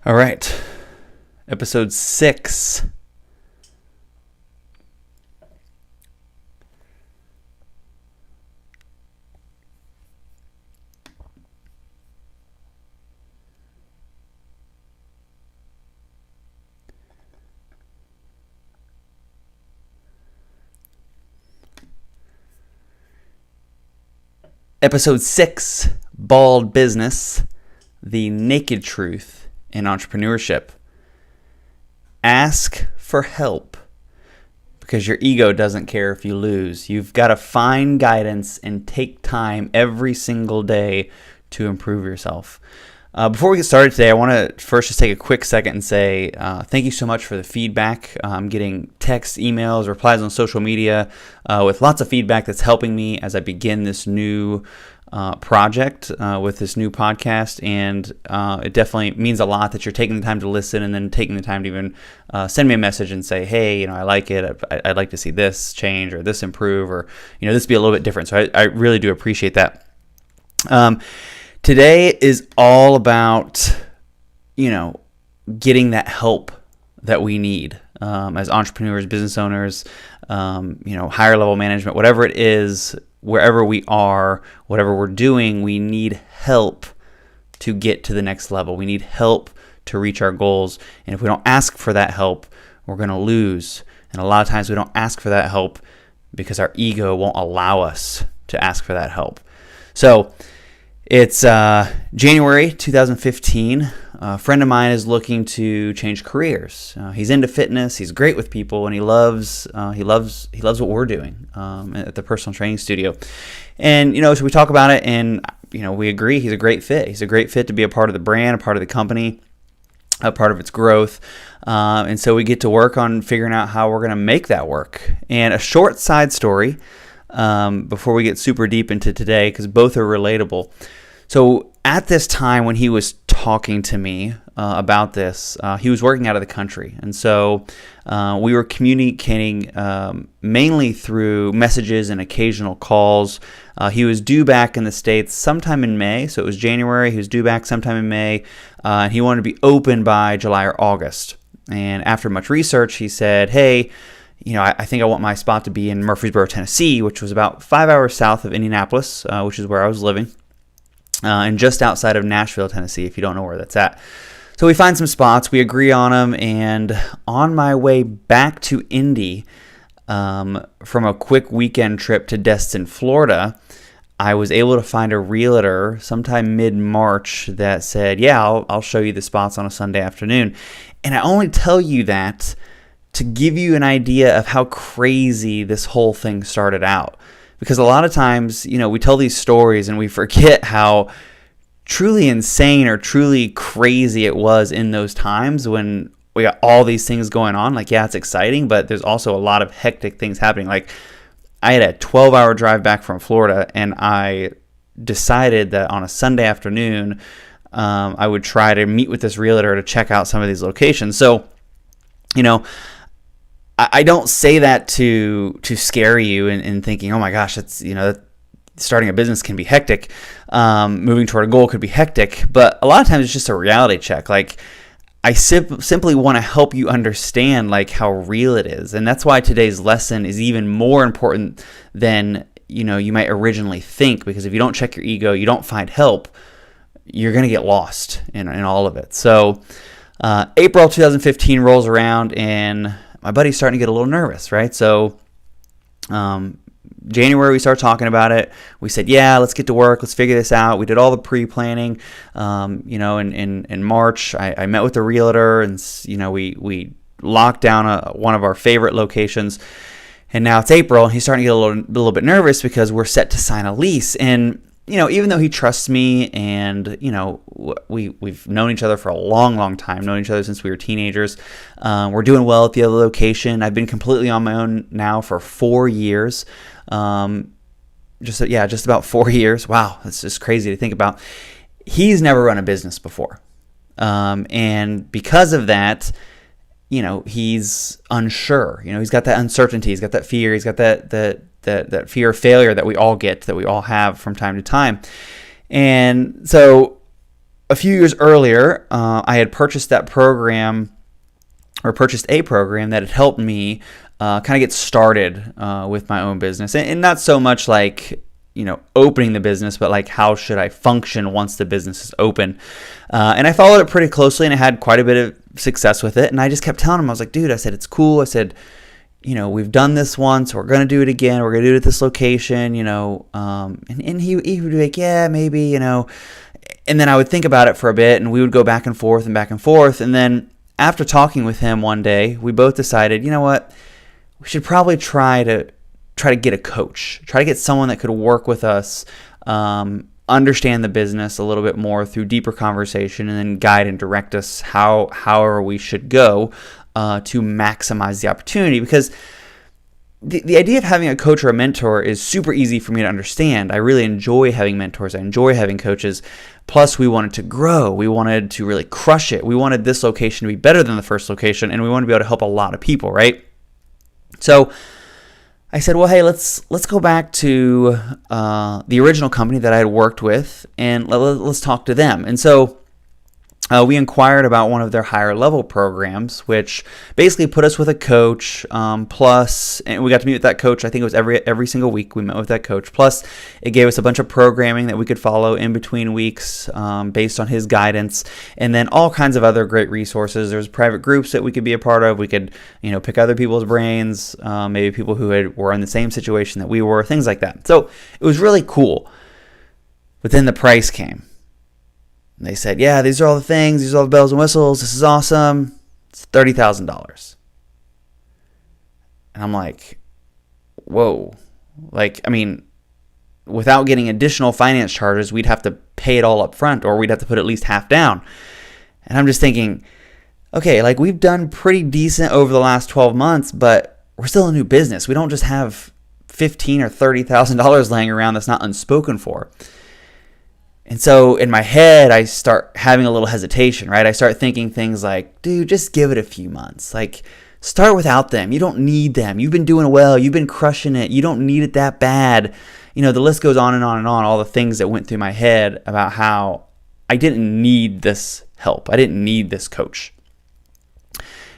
All right, episode 6. Episode 6, Bald Business, the naked truth in entrepreneurship. Ask for help because your ego doesn't care if you lose. You've got to find guidance and take time every single day to improve yourself. Before we get started today, I want to first just take a quick second and say thank you so much for the feedback. I'm getting texts, emails, replies on social media with lots of feedback that's helping me as I begin this new project with this new podcast, and it definitely means a lot that you're taking the time to listen and then taking the time to even send me a message and say, hey, I like it. I'd like to see this change or this improve or this be a little bit different. So I really do appreciate that. Today is all about, getting that help that we need as entrepreneurs, business owners, higher level management, whatever it is, wherever we are, whatever we're doing, we need help to get to the next level. We need help to reach our goals. And if we don't ask for that help, we're going to lose. And a lot of times we don't ask for that help because our ego won't allow us to ask for that help. So it's January 2015. A friend of mine is looking to change careers. He's into fitness. He's great with people, and he loves what we're doing at the personal training studio. And so we talk about it, and we agree he's a great fit. He's a great fit to be a part of the brand, a part of the company, a part of its growth. And so we get to work on figuring out how we're going to make that work. And a short side story before we get super deep into today, because both are relatable. So at this time when he was talking to me about this, he was working out of the country. And so we were communicating mainly through messages and occasional calls. He was due back in the States sometime in May. So it was January. He was due back sometime in May. And he wanted to be open by July or August. And after much research, he said, hey, I think I want my spot to be in Murfreesboro, Tennessee, which was about 5 hours south of Indianapolis, which is where I was living, and just outside of Nashville, Tennessee, if you don't know where that's at. So we find some spots, we agree on them, and on my way back to Indy from a quick weekend trip to Destin, Florida, I was able to find a realtor sometime mid-March that said, yeah, I'll show you the spots on a Sunday afternoon. And I only tell you that to give you an idea of how crazy this whole thing started out. Because a lot of times, we tell these stories and we forget how truly insane or truly crazy it was in those times when we got all these things going on. Like, yeah, it's exciting, but there's also a lot of hectic things happening. Like, I had a 12-hour drive back from Florida, and I decided that on a Sunday afternoon, I would try to meet with this realtor to check out some of these locations. So, I don't say that to scare you and thinking, oh my gosh, it's starting a business can be hectic, moving toward a goal could be hectic, but a lot of times it's just a reality check. Like, I simply want to help you understand how real it is, and that's why today's lesson is even more important than you might originally think. Because if you don't check your ego, you don't find help, you're gonna get lost in all of it. So April 2015 rolls around, and my buddy's starting to get a little nervous, right? So January, we started talking about it. We said, yeah, let's get to work. Let's figure this out. We did all the pre-planning. In March, I met with the realtor, and we locked down one of our favorite locations. And now it's April, and he's starting to get a little bit nervous because we're set to sign a lease. And even though he trusts me, and we've known each other for a long, long time, known each other since we were teenagers. We're doing well at the other location. I've been completely on my own now for 4 years. Just about 4 years. Wow, that's just crazy to think about. He's never run a business before, and because of that, he's unsure. He's got that uncertainty. He's got that fear. He's got that fear of failure that we all get, that we all have from time to time. And so a few years earlier, I had purchased a program that had helped me kind of get started with my own business, and not so much like opening the business, but like how should I function once the business is open. And I followed it pretty closely, and I had quite a bit of success with it. And I just kept telling him, I was like, dude, I said, it's cool. I said, we've done this once. We're going to do it again. We're going to do it at this location, and he would be like, yeah, maybe, and then I would think about it for a bit, and we would go back and forth and back and forth. And then after talking with him one day, we both decided, you know what, we should probably try to get a coach, try to get someone that could work with us, understand the business a little bit more through deeper conversation, and then guide and direct us however we should go to maximize the opportunity. Because the idea of having a coach or a mentor is super easy for me to understand. I really enjoy having mentors. I enjoy having coaches. Plus, we wanted to grow. We wanted to really crush it. We wanted this location to be better than the first location, and we wanted to be able to help a lot of people, right? So I said, well, hey, let's go back to the original company that I had worked with, and let's talk to them. And so we inquired about one of their higher level programs, which basically put us with a coach, plus, and we got to meet with that coach. I think it was every single week we met with that coach. Plus, it gave us a bunch of programming that we could follow in between weeks based on his guidance, and then all kinds of other great resources. There's private groups that we could be a part of. We could, pick other people's brains, maybe people who were in the same situation that we were, things like that. So it was really cool. But then the price came. They said, yeah, these are all the things. These are all the bells and whistles. This is awesome. It's $30,000. And I'm like, whoa. Without getting additional finance charges, we'd have to pay it all up front, or we'd have to put at least half down. And I'm just thinking, okay, we've done pretty decent over the last 12 months, but we're still a new business. We don't just have $15,000 or $30,000 laying around that's not unspoken for. And so in my head, I start having a little hesitation, right? I start thinking things like, dude, just give it a few months. Start without them. You don't need them. You've been doing well. You've been crushing it. You don't need it that bad. The list goes on and on and on, all the things that went through my head about how I didn't need this help. I didn't need this coach.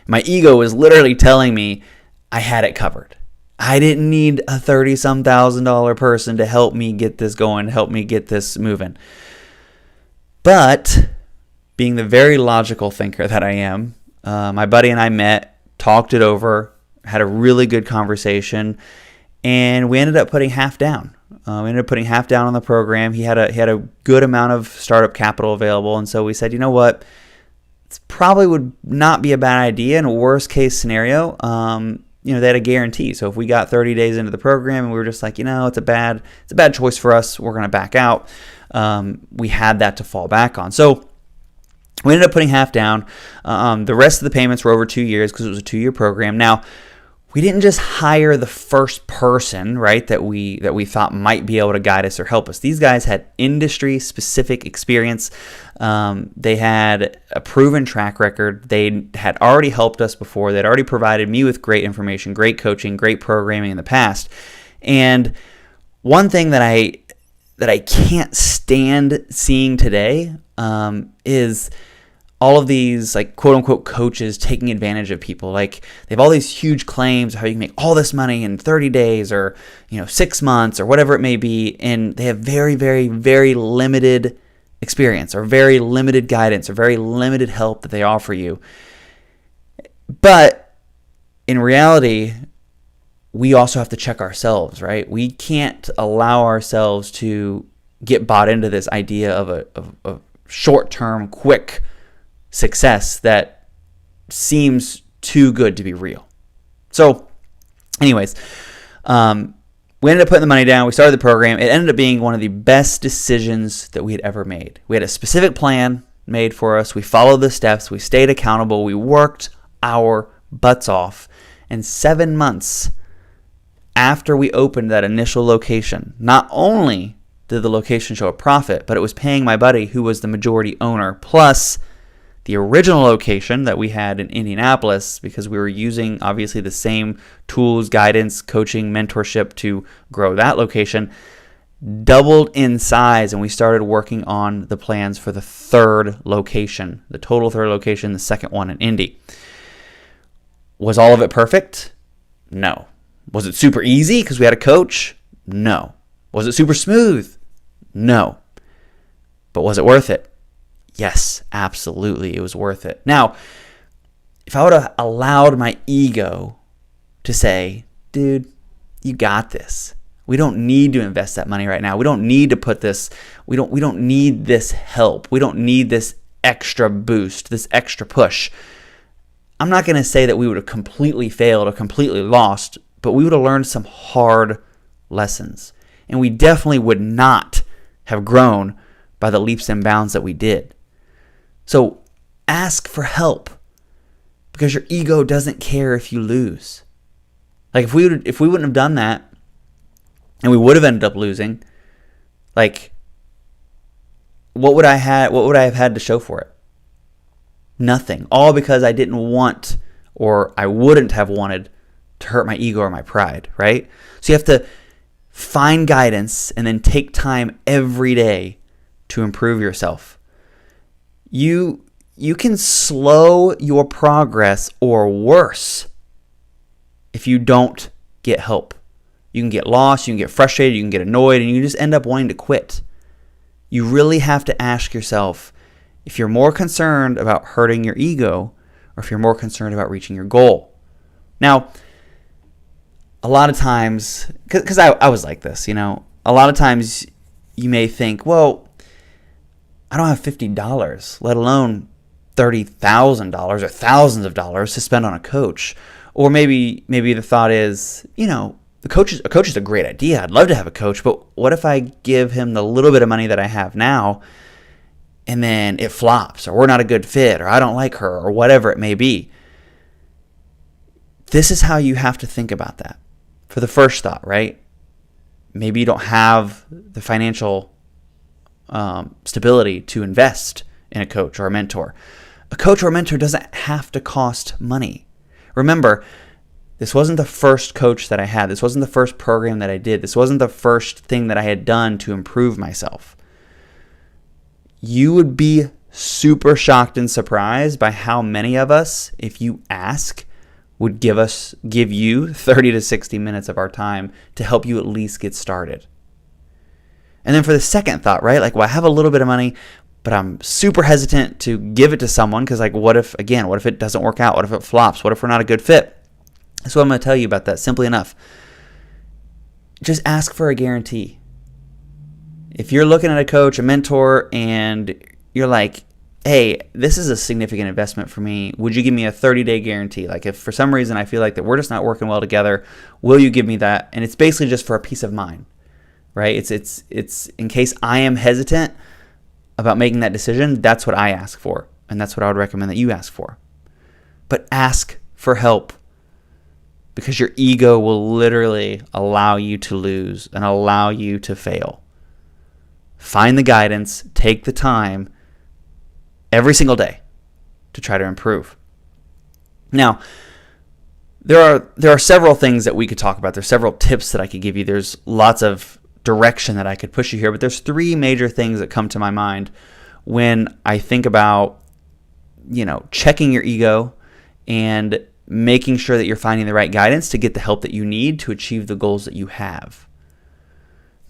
My ego was literally telling me I had it covered. I didn't need a $30-some thousand person to help me get this going, help me get this moving. But being the very logical thinker that I am, my buddy and I met, talked it over, had a really good conversation, and we ended up putting half down. We ended up putting half down on the program. He had a good amount of startup capital available, and so we said, you know what? It probably would not be a bad idea in a worst case scenario. They had a guarantee. So if we got 30 days into the program and we were just like, it's a bad choice for us, we're going to back out. We had that to fall back on. So we ended up putting half down. The rest of the payments were over 2 years because it was a 2-year program. Now, we didn't just hire the first person, right, that we thought might be able to guide us or help us. These guys had industry-specific experience. They had a proven track record. They had already helped us before. They'd already provided me with great information, great coaching, great programming in the past. And one thing that I can't stand seeing today is all of these quote unquote coaches taking advantage of people. They have all these huge claims of how you can make all this money in 30 days or 6 months or whatever it may be, and they have very, very, very limited experience or very limited guidance or very limited help that they offer you. But in reality, we also have to check ourselves, right? We can't allow ourselves to get bought into this idea of a short-term, quick success that seems too good to be real. So anyways, we ended up putting the money down. We started the program. It ended up being one of the best decisions that we had ever made. We had a specific plan made for us. We followed the steps. We stayed accountable. We worked our butts off. And 7 months after we opened that initial location, not only did the location show a profit, but it was paying my buddy, who was the majority owner, plus the original location that we had in Indianapolis, because we were using obviously the same tools, guidance, coaching, mentorship to grow that location. doubled in size, and we started working on the plans for the third location, the total third location, the second one in Indy. Was all of it perfect? No. Was it super easy because we had a coach? No. Was it super smooth? No. But was it worth it? Yes, absolutely, it was worth it. Now, if I would have allowed my ego to say, dude, you got this. We don't need to invest that money right now. We don't need to put this, we don't need this help. We don't need this extra boost, this extra push. I'm not going to say that we would have completely failed or completely lost, but we would have learned some hard lessons. And we definitely would not have grown by the leaps and bounds that we did. So ask for help, because your ego doesn't care if you lose. Like if we wouldn't have done that and we would have ended up losing, like what would I have had to show for it? Nothing. All because I didn't want, or I wouldn't have wanted, to hurt my ego or my pride, right? So you have to find guidance and then take time every day to improve yourself. You can slow your progress, or worse, if you don't get help. You can get lost, you can get frustrated, you can get annoyed, and you just end up wanting to quit. You really have to ask yourself if you're more concerned about hurting your ego or if you're more concerned about reaching your goal. Now, a lot of times, because I was like this, a lot of times you may think, well, I don't have $50, let alone $30,000 or thousands of dollars to spend on a coach. Or maybe the thought is, a coach is a great idea. I'd love to have a coach, but what if I give him the little bit of money that I have now and then it flops, or we're not a good fit, or I don't like her, or whatever it may be? This is how you have to think about that for the first thought, right? Maybe you don't have the financial stability to invest in a coach or a mentor. A coach or a mentor doesn't have to cost money. Remember, this wasn't the first coach that I had. This wasn't the first program that I did. This wasn't the first thing that I had done to improve myself. You would be super shocked and surprised by how many of us, if you ask, would give you 30 to 60 minutes of our time to help you at least get started. And then for the second thought, right? Like, well, I have a little bit of money, but I'm super hesitant to give it to someone because, like, what if it doesn't work out? What if it flops? What if we're not a good fit? That's what I'm going to tell you about that, simply enough. Just ask for a guarantee. If you're looking at a coach, a mentor, and you're like, hey, this is a significant investment for me, would you give me a 30-day guarantee? Like, if for some reason I feel like that we're just not working well together, will you give me that? And it's basically just for a peace of mind, right? It's in case I am hesitant about making that decision, that's what I ask for. And that's what I would recommend that you ask for. But ask for help, because your ego will literally allow you to lose and allow you to fail. Find the guidance, take the time every single day to try to improve. Now, there are several things that we could talk about. There's several tips that I could give you. There's lots of direction that I could push you here, but there's three major things that come to my mind when I think about, checking your ego and making sure that you're finding the right guidance to get the help that you need to achieve the goals that you have.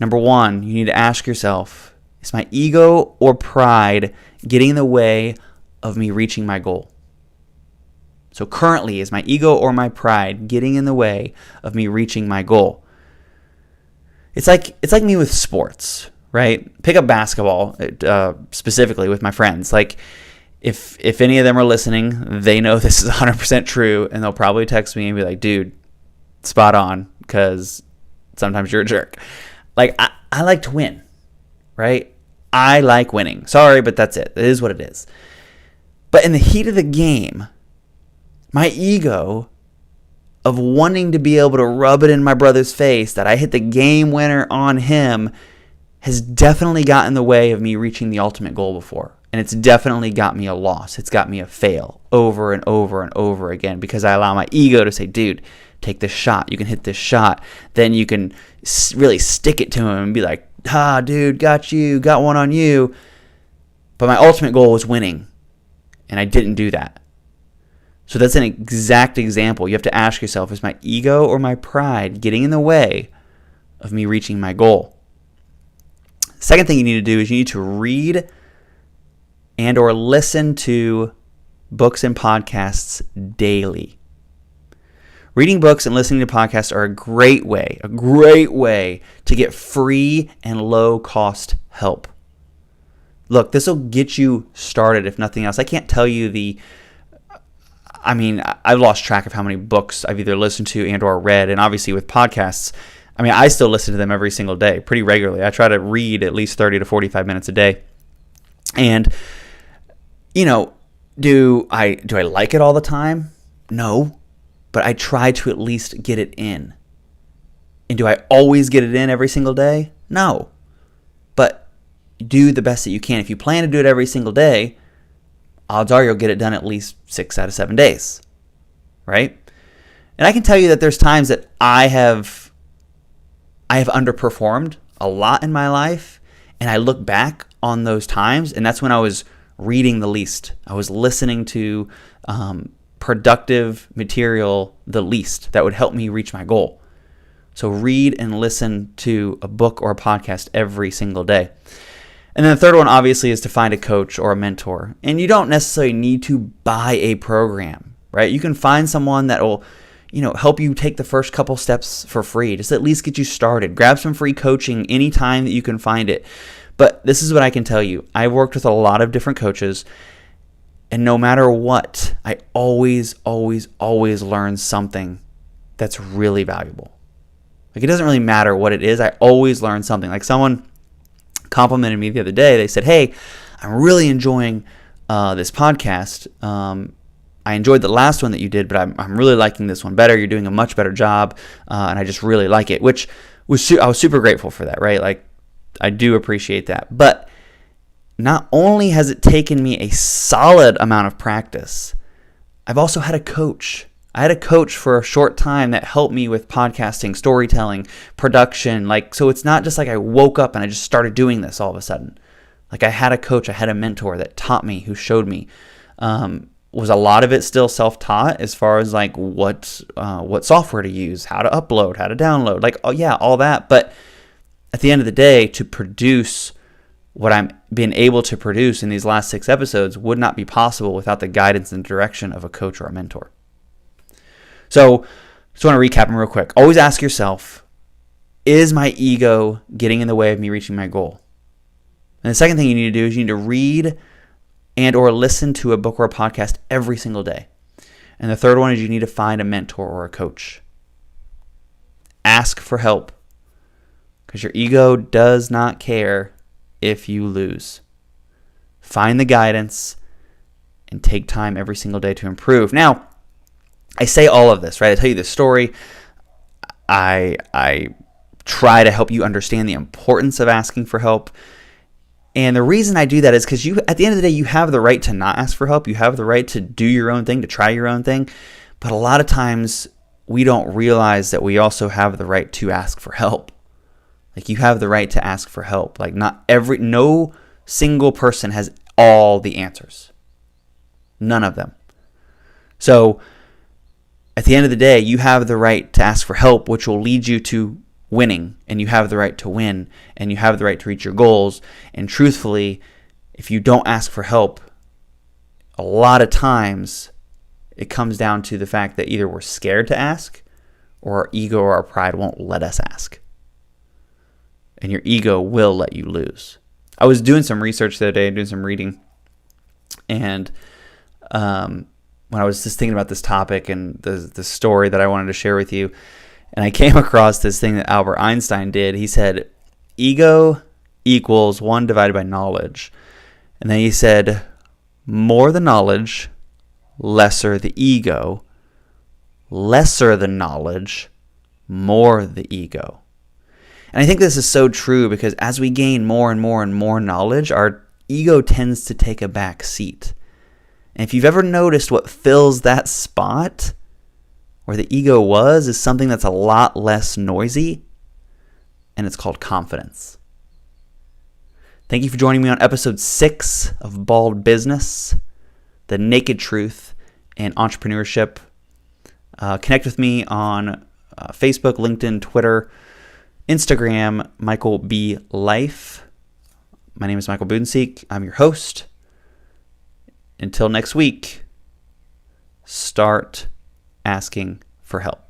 Number one, you need to ask yourself, is my ego or pride getting in the way of me reaching my goal? So currently, is my ego or my pride getting in the way of me reaching my goal? It's like me with sports, right? Pick up basketball, specifically with my friends. Like, if any of them are listening, they know this is 100% true, and they'll probably text me and be like, dude, spot on, because sometimes you're a jerk. Like, I like to win, right? I like winning. Sorry, but that's it. It is what it is. But in the heat of the game, my ego of wanting to be able to rub it in my brother's face that I hit the game winner on him has definitely gotten in the way of me reaching the ultimate goal before. And it's definitely got me a loss. It's got me a fail over and over and over again, because I allow my ego to say, dude, take this shot. You can hit this shot. Then you can really stick it to him and be like, dude, got one on you. But my ultimate goal was winning, and I didn't do that. So that's an exact example. You have to ask yourself, is my ego or my pride getting in the way of me reaching my goal? Second thing you need to do is you need to read and or listen to books and podcasts daily. Reading books and listening to podcasts are a great way to get free and low-cost help. Look, this will get you started if nothing else. I can't tell you I've lost track of how many books I've either listened to and or read, and obviously with podcasts, I still listen to them every single day, pretty regularly. I try to read at least 30 to 45 minutes a day. And, do I like it all the time? No, but I try to at least get it in. And do I always get it in every single day? No, but do the best that you can. If you plan to do it every single day, odds are you'll get it done at least 6 out of 7 days, right? And I can tell you that there's times that I have underperformed a lot in my life, and I look back on those times, and that's when I was reading the least. I was listening to productive material the least that would help me reach my goal. So read and listen to a book or a podcast every single day. And then the third one, obviously, is to find a coach or a mentor. And you don't necessarily need to buy a program, right? You can find someone that will, help you take the first couple steps for free. Just at least get you started. Grab some free coaching anytime that you can find it. But this is what I can tell you. I've worked with a lot of different coaches, and no matter what, I always learn something that's really valuable. Like, it doesn't really matter what it is. I always learn something. Like, someone complimented me the other day. They said, "Hey, I'm really enjoying this podcast. I enjoyed the last one that you did, but I'm really liking this one better. You're doing a much better job, and I just really like it." Which I was super grateful for that, right? Like, I do appreciate that. But not only has it taken me a solid amount of practice, I've also had a coach. I had a coach for a short time that helped me with podcasting, storytelling, production. So it's not just like I woke up and I just started doing this all of a sudden. Like, I had a coach, I had a mentor that taught me, who showed me. Was a lot of it still self-taught as far as what software to use, how to upload, how to download, all that. But at the end of the day, to produce what I'm been able to produce in these last 6 episodes would not be possible without the guidance and direction of a coach or a mentor. So, just want to recap them real quick. Always ask yourself, is my ego getting in the way of me reaching my goal? And the second thing you need to do is you need to read and or listen to a book or a podcast every single day. And the third one is you need to find a mentor or a coach. Ask for help, because your ego does not care if you lose. Find the guidance and take time every single day to improve. Now, I say all of this, right? I tell you this story. I try to help you understand the importance of asking for help. And the reason I do that is because at the end of the day, you have the right to not ask for help. You have the right to do your own thing, to try your own thing. But a lot of times we don't realize that we also have the right to ask for help. Like, you have the right to ask for help. Like, no single person has all the answers. None of them. So at the end of the day, you have the right to ask for help, which will lead you to winning, and you have the right to win, and you have the right to reach your goals. And truthfully, if you don't ask for help, a lot of times it comes down to the fact that either we're scared to ask, or our ego or our pride won't let us ask. And your ego will let you lose. I was doing some research the other day, doing some reading, and when I was just thinking about this topic and the story that I wanted to share with you, and I came across this thing that Albert Einstein did. He said, ego equals 1 divided by knowledge. And then he said, more the knowledge, lesser the ego. Lesser the knowledge, more the ego. And I think this is so true, because as we gain more and more and more knowledge, our ego tends to take a back seat. And if you've ever noticed what fills that spot where the ego was is something that's a lot less noisy, and it's called confidence. Thank you for joining me on episode 6 of Bald Business, the naked truth in entrepreneurship. Connect with me on Facebook, LinkedIn, Twitter, Instagram, Michael B. Life. My name is Michael Budenseek. I'm your host. Until next week, start asking for help.